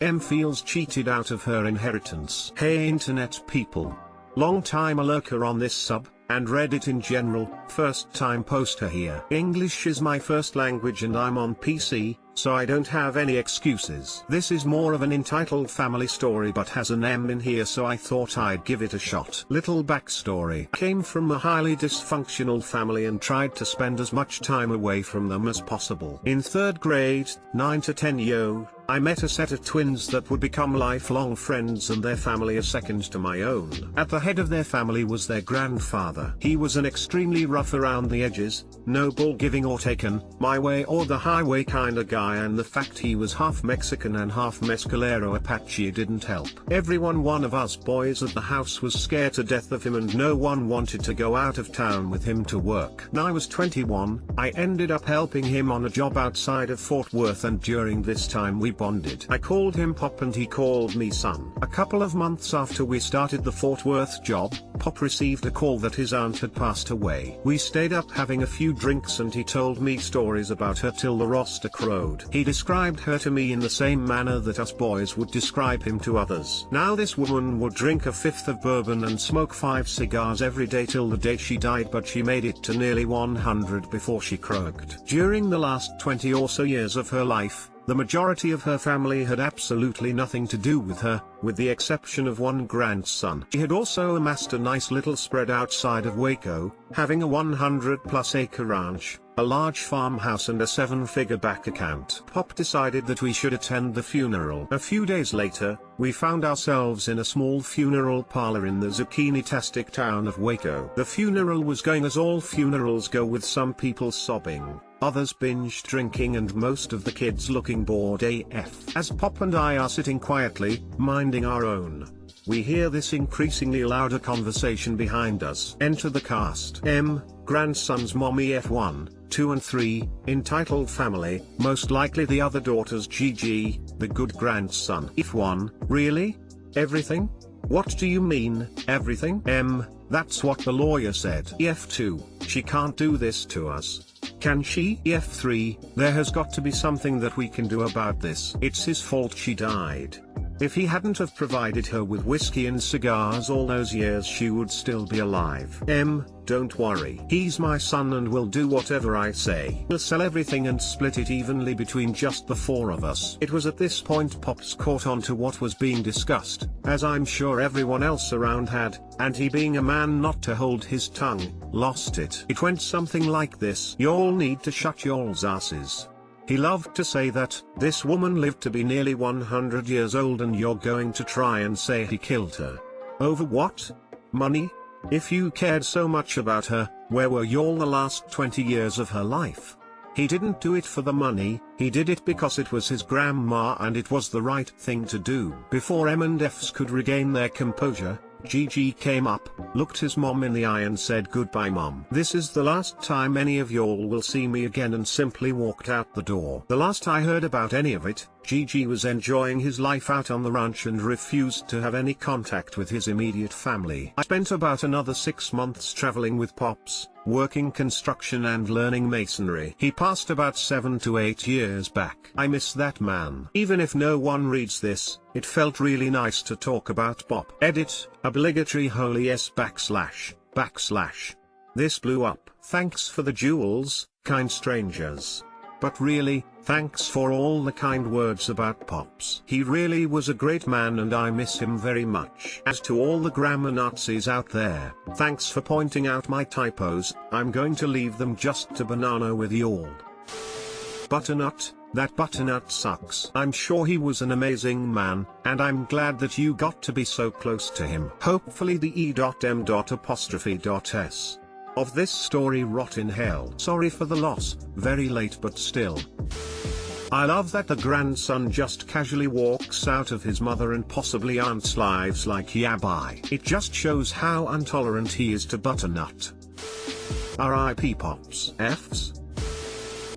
M feels cheated out of her inheritance. Hey internet people. Long time a lurker on this sub, and Reddit in general, first time poster here. English is my first language and I'm on PC, so I don't have any excuses. This is more of an entitled family story but has an M in here, so I thought I'd give it a shot. Little backstory. I came from a highly dysfunctional family and tried to spend as much time away from them as possible. In 3rd grade, 9 to 10 I met a set of twins that would become lifelong friends, and their family a second to my own. At the head of their family was their grandfather. He was an extremely rough around the edges, no bull giving or taken, my way or the highway kinda guy, and the fact he was half Mexican and half Mescalero Apache didn't help. One of us boys at the house was scared to death of him and no one wanted to go out of town with him to work. When I was 21, I ended up helping him on a job outside of Fort Worth, and during this time we bonded. I called him Pop and he called me son. A couple of months after we started the Fort Worth job, Pop received a call that his aunt had passed away. We stayed up having a few drinks and he told me stories about her till the rooster crowed. He described her to me in the same manner that us boys would describe him to others. Now this woman would drink a fifth of bourbon and smoke 5 cigars every day till the day she died, but she made it to nearly 100 before she croaked. During the last 20 or so years of her life, the majority of her family had absolutely nothing to do with her, with the exception of one grandson. She had also amassed a nice little spread outside of Waco, having a 100+ acre ranch, a large farmhouse and a 7-figure bank account. Pop decided that we should attend the funeral. A few days later, we found ourselves in a small funeral parlor in the zucchini-tastic town of Waco. The funeral was going as all funerals go, with some people sobbing, others binge drinking and most of the kids looking bored AF. As Pop and I are sitting quietly, minding our own, we hear this increasingly louder conversation behind us. Enter the cast. M, grandsons mommy F1, 2 and 3, entitled family, most likely the other daughters Gigi, the good grandson. F1, really? Everything? What do you mean, everything? M, that's what the lawyer said. F2, she can't do this to us. Can she? F3, there has got to be something that we can do about this. It's his fault she died. If he hadn't have provided her with whiskey and cigars all those years, she would still be alive. M, don't worry. He's my son and will do whatever I say. We'll sell everything and split it evenly between just the 4 of us. It was at this point Pops caught on to what was being discussed, as I'm sure everyone else around had, and he, being a man not to hold his tongue, lost it. It went something like this: y'all need to shut y'all's asses. He loved to say that this woman lived to be nearly 100 years old and you're going to try and say he killed her. Over what? Money? If you cared so much about her, where were y'all the last 20 years of her life? He didn't do it for the money, he did it because it was his grandma and it was the right thing to do. Before M and F's could regain their composure, Gigi came up, looked his mom in the eye and said, "Goodbye mom. This is the last time any of y'all will see me again," and simply walked out the door. The last I heard about any of it, Gigi was enjoying his life out on the ranch and refused to have any contact with his immediate family. I spent about another 6 months traveling with Pops, working construction and learning masonry. He passed about 7 to 8 years back. I miss that man. Even if no one reads this, it felt really nice to talk about Pop. Edit, obligatory holy s // This blew up. Thanks for the jewels, kind strangers. But really, thanks for all the kind words about Pops. He really was a great man and I miss him very much. As to all the grammar Nazis out there, thanks for pointing out my typos. I'm going to leave them just to banana with y'all. Butternut, that butternut sucks. I'm sure he was an amazing man, and I'm glad that you got to be so close to him. Hopefully the E.M.'s of this story rot in hell. Sorry for the loss, very late but still. I love that the grandson just casually walks out of his mother and possibly aunt's lives like yeah bye. It just shows how intolerant he is to butternut. R.I.P. Pops. F's.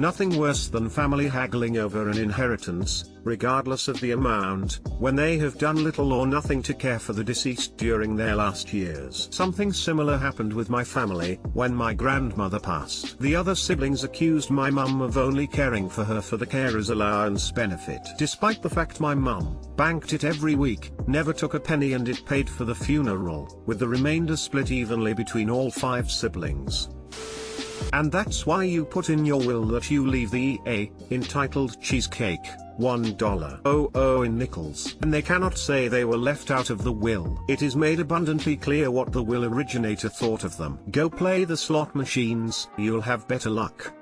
Nothing worse than family haggling over an inheritance, regardless of the amount, when they have done little or nothing to care for the deceased during their last years. Something similar happened with my family, when my grandmother passed. The other siblings accused my mum of only caring for her for the carer's allowance benefit. Despite the fact my mum banked it every week, never took a penny, and it paid for the funeral, with the remainder split evenly between all 5 siblings. And that's why you put in your will that you leave the entitled cheesecake, $1.00 in nickels. And they cannot say they were left out of the will. It is made abundantly clear what the will originator thought of them. Go play the slot machines, you'll have better luck.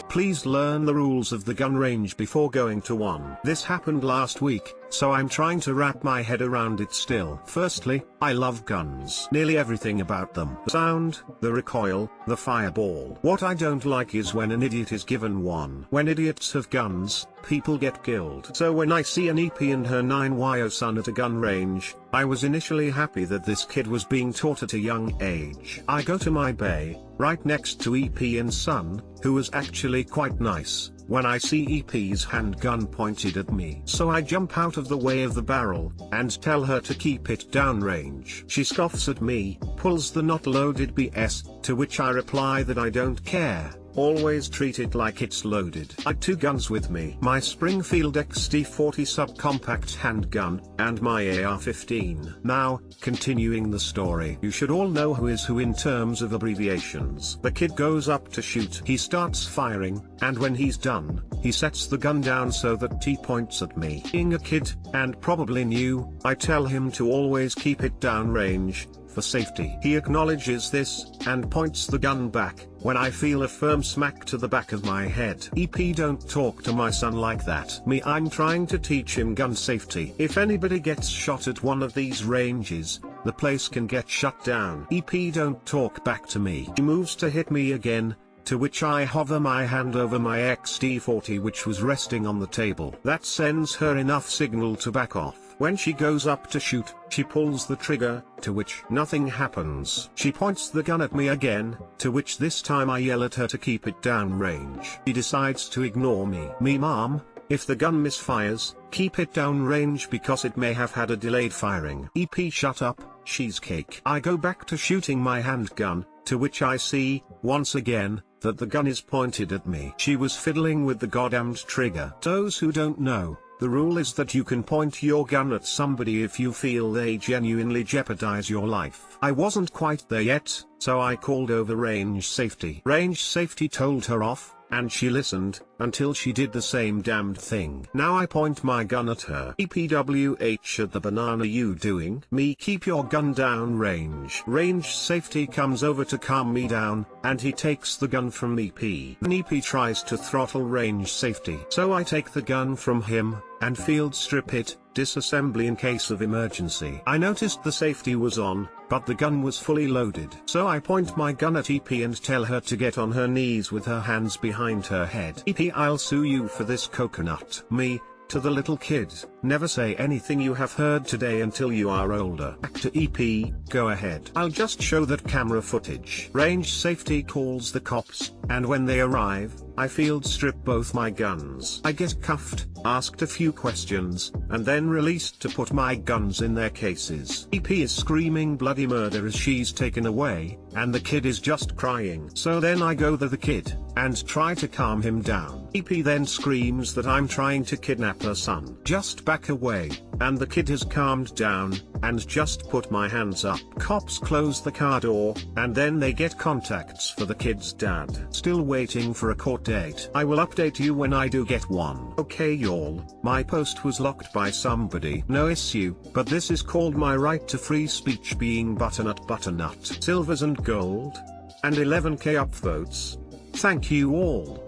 Please learn the rules of the gun range before going to one. This happened last week, so I'm trying to wrap my head around it still. Firstly, I love guns. Nearly everything about them. The sound, the recoil, the fireball. What I don't like is when an idiot is given one. When idiots have guns, people get killed. So when I see an EP and her 9-year-old son at a gun range, I was initially happy that this kid was being taught at a young age. I go to my bay, right next to EP and son, who was actually quite nice, when I see EP's handgun pointed at me. So I jump out of the way of the barrel, and tell her to keep it downrange. She scoffs at me, pulls the not loaded BS, to which I reply that I don't care. Always treat it like it's loaded. I had 2 guns with me. My Springfield XT40 subcompact handgun, and my AR-15. Now, continuing the story. You should all know who is who in terms of abbreviations. The kid goes up to shoot. He starts firing, and when he's done, he sets the gun down so that T points at me. Being a kid, and probably new, I tell him to always keep it downrange, for safety. He acknowledges this, and points the gun back, when I feel a firm smack to the back of my head. EP, don't talk to my son like that. Me, I'm trying to teach him gun safety. If anybody gets shot at one of these ranges, the place can get shut down. EP, don't talk back to me. He moves to hit me again, to which I hover my hand over my XT40 which was resting on the table. That sends her enough signal to back off. When she goes up to shoot, she pulls the trigger, to which nothing happens. She points the gun at me again, to which this time I yell at her to keep it downrange. She decides to ignore me. Me, mom, if the gun misfires, keep it downrange because it may have had a delayed firing. EP, shut up, cheesecake. I go back to shooting my handgun, to which I see, once again, that the gun is pointed at me. She was fiddling with the goddamned trigger. Those who don't know, the rule is that you can point your gun at somebody if you feel they genuinely jeopardize your life. I wasn't quite there yet, so I called over range safety. Range safety told her off, and she listened, until she did the same damned thing. Now I point my gun at her. EPWH, at the banana you doing? Me, keep your gun down range. Range safety comes over to calm me down, and he takes the gun from EP. Then EP tries to throttle range safety. So I take the gun from him, and field strip it, disassembly in case of emergency. I noticed the safety was on, but the gun was fully loaded. So I point my gun at EP and tell her to get on her knees with her hands behind her head. EP, I'll sue you for this coconut. Me, to the little kid, never say anything you have heard today until you are older. Back to EP, go ahead. I'll just show that camera footage. Range safety calls the cops, and when they arrive, I field strip both my guns. I get cuffed, asked a few questions, and then released to put my guns in their cases. EP is screaming bloody murder as she's taken away, and the kid is just crying. So then I go to the kid, and try to calm him down. EP then screams that I'm trying to kidnap her son. Just back away, and the kid has calmed down, and just put my hands up. Cops close the car door, and then they get contacts for the kid's dad. Still waiting for a court date. I will update you when I do get one. Okay y'all, my post was locked by somebody. No issue, but this is called my right to free speech being butternut. Silvers and gold, and 11k upvotes. Thank you all.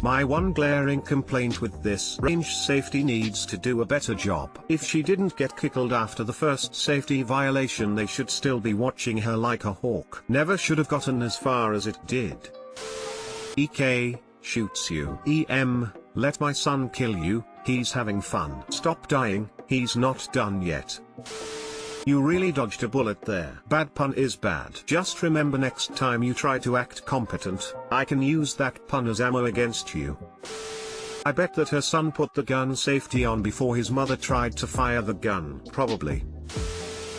My one glaring complaint with this: range safety needs to do a better job. If she didn't get killed after the first safety violation, they should still be watching her like a hawk. Never should have gotten as far as it did. EK, shoots you. EM, let my son kill you, he's having fun. Stop dying, he's not done yet. You really dodged a bullet there. Bad pun is bad. Just remember next time you try to act competent, I can use that pun as ammo against you. I bet that her son put the gun safety on before his mother tried to fire the gun. Probably.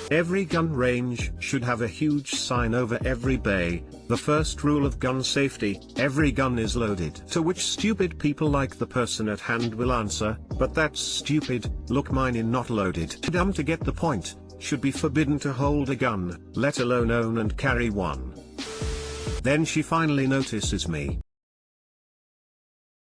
Every gun range should have a huge sign over every bay. The first rule of gun safety: every gun is loaded. To which stupid people like the person at hand will answer, but that's stupid, look, mine is not loaded. Too dumb to get the point. Should be forbidden to hold a gun, let alone own and carry one. Then she finally notices me.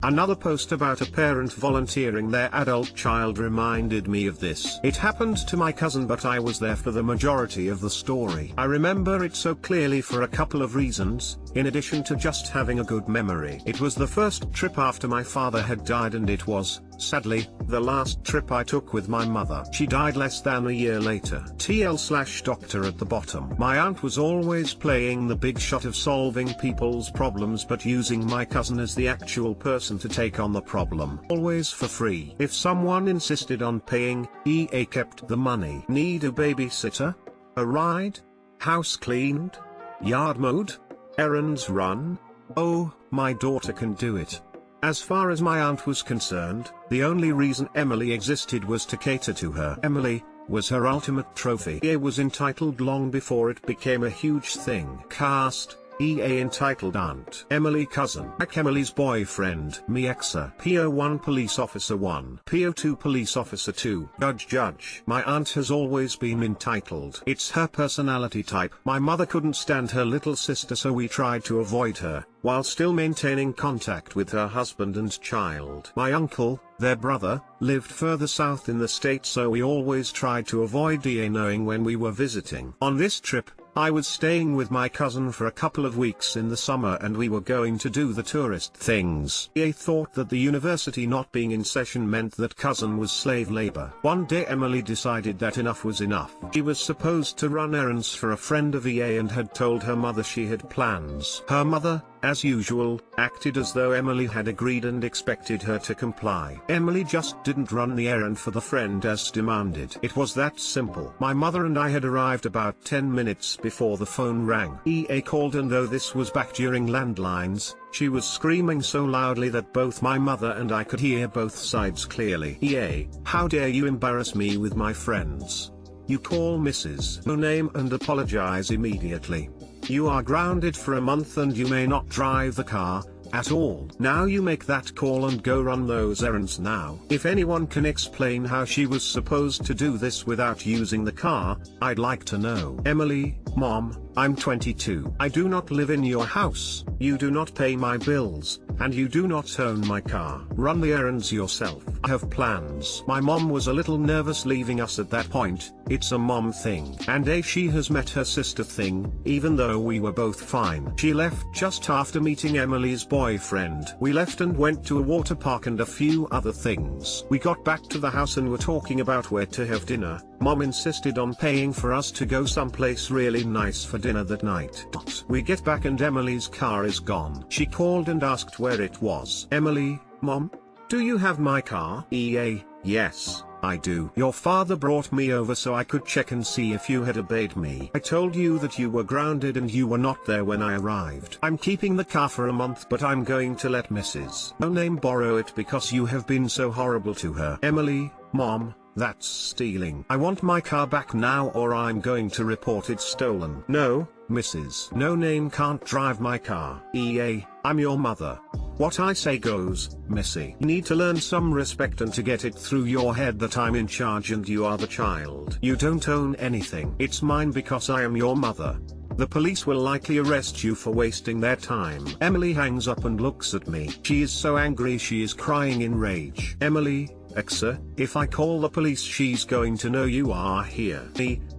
Another post about a parent volunteering their adult child reminded me of this. It happened to my cousin, but I was there for the majority of the story. I remember it so clearly for a couple of reasons, in addition to just having a good memory. It was the first trip after my father had died, and it was, sadly, the last trip I took with my mother. She died less than a year later. TL/doctor at the bottom. My aunt was always playing the big shot of solving people's problems, but using my cousin as the actual person to take on the problem. Always for free. If someone insisted on paying, EA kept the money. Need a babysitter? A ride? House cleaned? Yard mowed? Errands run? Oh, my daughter can do it. As far as my aunt was concerned, the only reason Emily existed was to cater to her. Emily was her ultimate trophy. EA was entitled long before it became a huge thing. Cast: EA entitled aunt. Emily cousin. Emily's boyfriend. Miexa. PO1 police officer 1. PO2 police officer 2. Judge. My aunt has always been entitled. It's her personality type. My mother couldn't stand her little sister, so we tried to avoid her, while still maintaining contact with her husband and child. My uncle, their brother, lived further south in the state, so we always tried to avoid EA knowing when we were visiting. On this trip, I was staying with my cousin for a couple of weeks in the summer, and we were going to do the tourist things. EA thought that the university not being in session meant that cousin was slave labor. One day Emily decided that enough was enough. She was supposed to run errands for a friend of EA and had told her mother she had plans. Her mother, as usual, acted as though Emily had agreed and expected her to comply. Emily just didn't run the errand for the friend as demanded. It was that simple. My mother and I had arrived about 10 minutes before the phone rang. EA called, and though this was back during landlines, she was screaming so loudly that both my mother and I could hear both sides clearly. EA, how dare you embarrass me with my friends? You call Mrs. No Name and apologize immediately. You are grounded for a month and you may not drive the car at all. Now you make that call and go run those errands now. If anyone can explain how she was supposed to do this without using the car, I'd like to know. Emily, Mom, I'm 22. I do not live in your house. You do not pay my bills, and you do not own my car. Run the errands yourself. I have plans. My mom was a little nervous leaving us at that point. It's a mom thing. And she has met her sister thing, even though we were both fine. She left just after meeting Emily's boyfriend. We left and went to a water park and a few other things. We got back to the house and were talking about where to have dinner. Mom insisted on paying for us to go someplace really nice for dinner that night. We get back and Emily's car is gone. She called and asked where it was. Emily, Mom, do you have my car? EA, yes, I do. Your father brought me over so I could check and see if you had obeyed me. I told you that you were grounded and you were not there when I arrived. I'm keeping the car for a month, but I'm going to let Mrs. No Name borrow it because you have been so horrible to her. Emily, Mom, that's stealing. I want my car back now or I'm going to report it stolen. No, Mrs. No Name can't drive my car. EA, I'm your mother. What I say goes, Missy. You need to learn some respect and to get it through your head that I'm in charge and you are the child. You don't own anything. It's mine because I am your mother. The police will likely arrest you for wasting their time. Emily hangs up and looks at me. She is so angry she is crying in rage. Emily, Exa, if I call the police she's going to know you are here.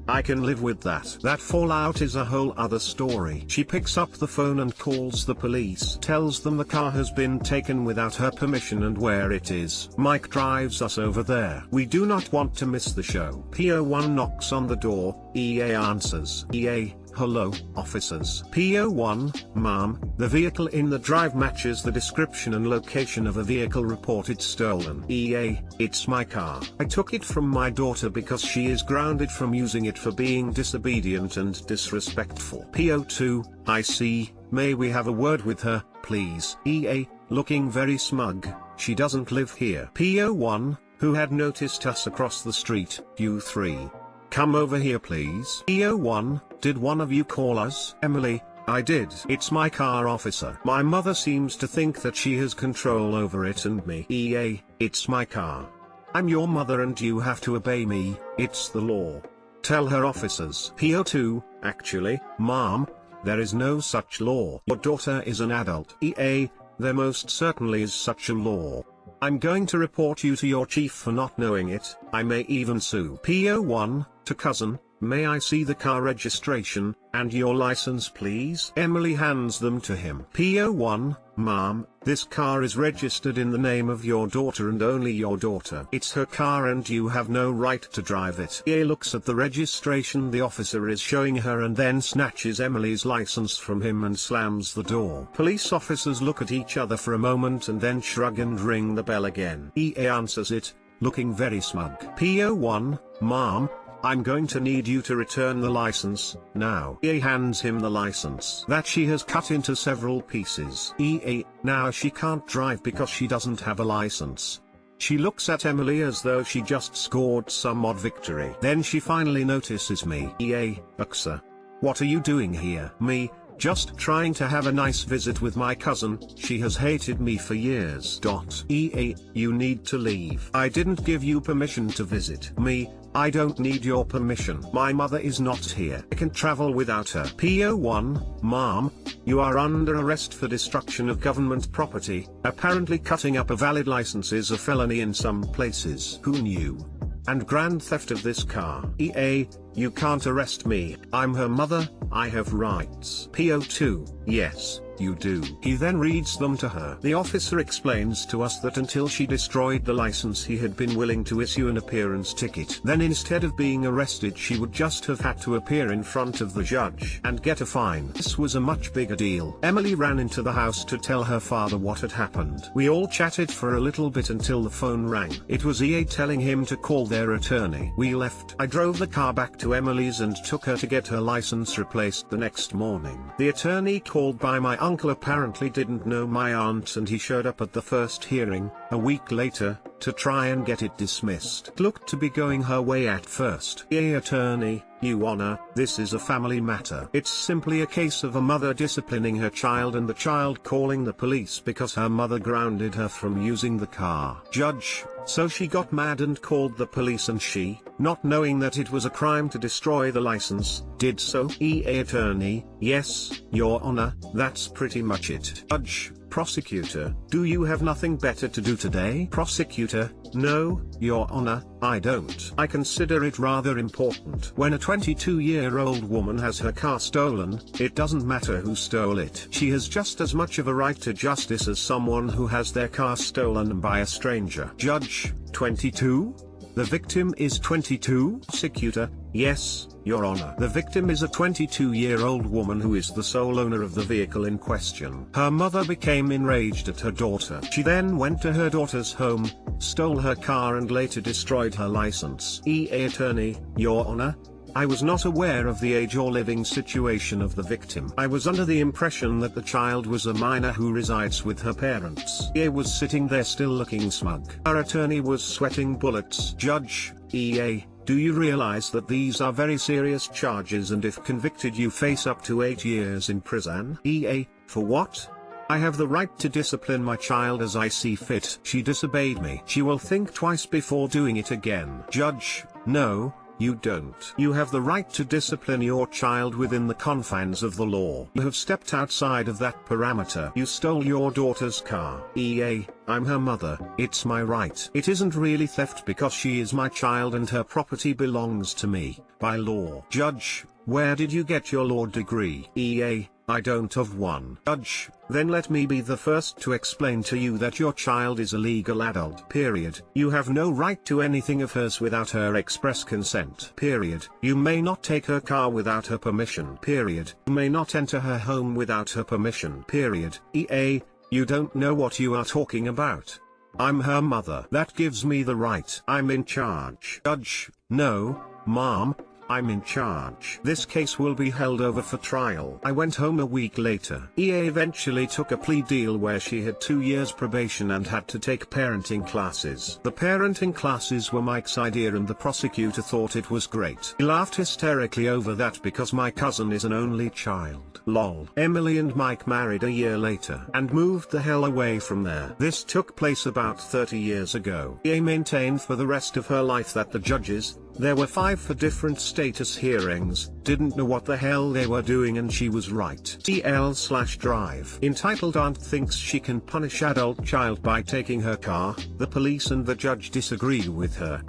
I can live with that. That fallout is a whole other story. She picks up the phone and calls the police. Tells them the car has been taken without her permission and where it is. Mike drives us over there. We do not want to miss the show. PO1 knocks on the door. EA answers. EA, Hello, officers. PO1, Mom, the vehicle in the drive matches the description and location of a vehicle reported stolen. EA, it's my car. I took it from my daughter because she is grounded from using it for being disobedient and disrespectful. PO2, I see, may we have a word with her, please? EA, looking very smug, she doesn't live here. PO1, who had noticed us across the street. U3. Come over here please. PO1, did one of you call us? Emily, I did. It's my car, officer. My mother seems to think that she has control over it and me. EA, it's my car. I'm your mother and you have to obey me, it's the law. Tell her, officers. PO2, actually, Mom, there is no such law. Your daughter is an adult. EA, there most certainly is such a law. I'm going to report you to your chief for not knowing it, I may even sue. PO1, to cousin, may I see the car registration, and your license please? Emily hands them to him. PO1, Mom, this car is registered in the name of your daughter and only your daughter. It's her car and you have no right to drive it. EA looks at the registration the officer is showing her and then snatches Emily's license from him and slams the door. Police officers look at each other for a moment and then shrug and ring the bell again. EA answers it, looking very smug. PO1, Mom, I'm going to need you to return the license, now. EA hands him the license that she has cut into several pieces. EA, now she can't drive because she doesn't have a license. She looks at Emily as though she just scored some odd victory. Then she finally notices me. EA, Uxa. What are you doing here? Me, just trying to have a nice visit with my cousin, she has hated me for years. EA, you need to leave. I didn't give you permission to visit me. I don't need your permission. My mother is not here. I can travel without her. PO1, Mom, you are under arrest for destruction of government property. Apparently cutting up a valid license is a felony in some places. Who knew? And grand theft of this car. EA, you can't arrest me. I'm her mother, I have rights. PO2, yes, you do. He then reads them to her. The officer explains to us that until she destroyed the license he had been willing to issue an appearance ticket. Then instead of being arrested she would just have had to appear in front of the judge and get a fine. This was a much bigger deal. Emily ran into the house to tell her father what had happened. We all chatted for a little bit until the phone rang. It was EA telling him to call their attorney. We left. I drove the car back to Emily's and took her to get her license replaced the next morning. The attorney called by my uncle apparently didn't know my aunt and he showed up at the first hearing, a week later, to try and get it dismissed. It looked to be going her way at first. EA attorney, Your Honor, this is a family matter. It's simply a case of a mother disciplining her child and the child calling the police because her mother grounded her from using the car. Judge, so she got mad and called the police and she, not knowing that it was a crime to destroy the license, did so. EA attorney, yes, Your Honor, that's pretty much it. Judge, prosecutor, do you have nothing better to do today? Prosecutor, no, Your Honor, I don't. I consider it rather important. When a 22-year-old woman has her car stolen, it doesn't matter who stole it. She has just as much of a right to justice as someone who has their car stolen by a stranger. Judge, 22? The victim is 22? Prosecutor, yes, Your Honor. The victim is a 22-year-old woman who is the sole owner of the vehicle in question. Her mother became enraged at her daughter. She then went to her daughter's home, stole her car and later destroyed her license. EA attorney, Your Honor, I was not aware of the age or living situation of the victim. I was under the impression that the child was a minor who resides with her parents. EA was sitting there still looking smug. Our attorney was sweating bullets. Judge, EA, do you realize that these are very serious charges and if convicted you face up to 8 years in prison? EA, for what? I have the right to discipline my child as I see fit. She disobeyed me. She will think twice before doing it again. Judge, no. You don't. You have the right to discipline your child within the confines of the law. You have stepped outside of that parameter. You stole your daughter's car. EA, I'm her mother. It's my right. It isn't really theft because she is my child and her property belongs to me, by law. Judge, Where did you get your law degree? EA, I don't have one. Judge, then let me be the first to explain to you that your child is a legal adult. Period. You have no right to anything of hers without her express consent. Period. You may not take her car without her permission. Period. You may not enter her home without her permission. Period. EA, you don't know what you are talking about. I'm her mother. That gives me the right. I'm in charge. Judge, no, Mom. I'm in charge. This case will be held over for trial. I went home a week later. EA eventually took a plea deal where she had 2 years probation and had to take parenting classes. The parenting classes were Mike's idea and the prosecutor thought it was great. He laughed hysterically over that because my cousin is an only child. Lol. Emily and Mike married a year later and moved the hell away from there. This took place about 30 years ago. EA maintained for the rest of her life that the judges, there were 5 for different status hearings, didn't know what the hell they were doing and she was right. TL/drive. Entitled aunt thinks she can punish adult child by taking her car, the police and the judge disagree with her.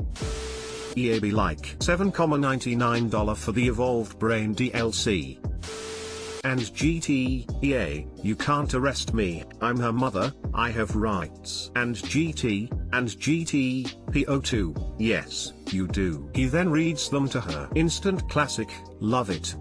EAB like $7.99 for the Evolved Brain DLC. And GTA, you can't arrest me, I'm her mother, I have rights. And GTPO2, yes, you do. He then reads them to her. Instant classic, love it.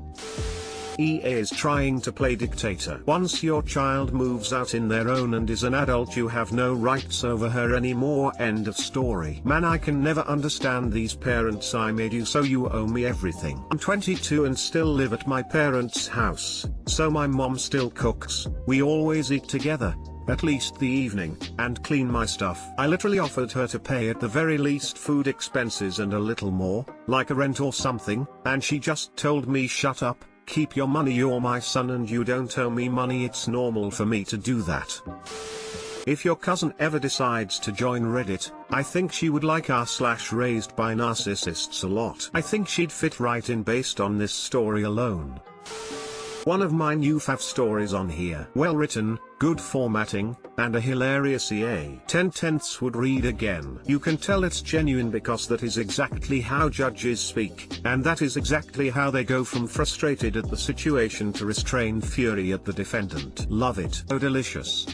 EA is trying to play dictator. Once your child moves out in their own and is an adult, you have no rights over her anymore. End of story. Man, I can never understand these parents. I made you so you owe me everything. I'm 22 and still live at my parents' house, so my mom still cooks, we always eat together, at least the evening, and clean my stuff. I literally offered her to pay at the very least food expenses and a little more, like a rent or something, and she just told me shut up. Keep your money, you're my son and you don't owe me money. It's normal for me to do that. If your cousin ever decides to join Reddit, I think she would like r/raised by narcissists a lot. I think she'd fit right in based on this story alone. One of my new fav stories on here. Well written, good formatting, and a hilarious EA. 10/10 would read again. You can tell it's genuine because that is exactly how judges speak, and that is exactly how they go from frustrated at the situation to restrained fury at the defendant. Love it. Oh, delicious.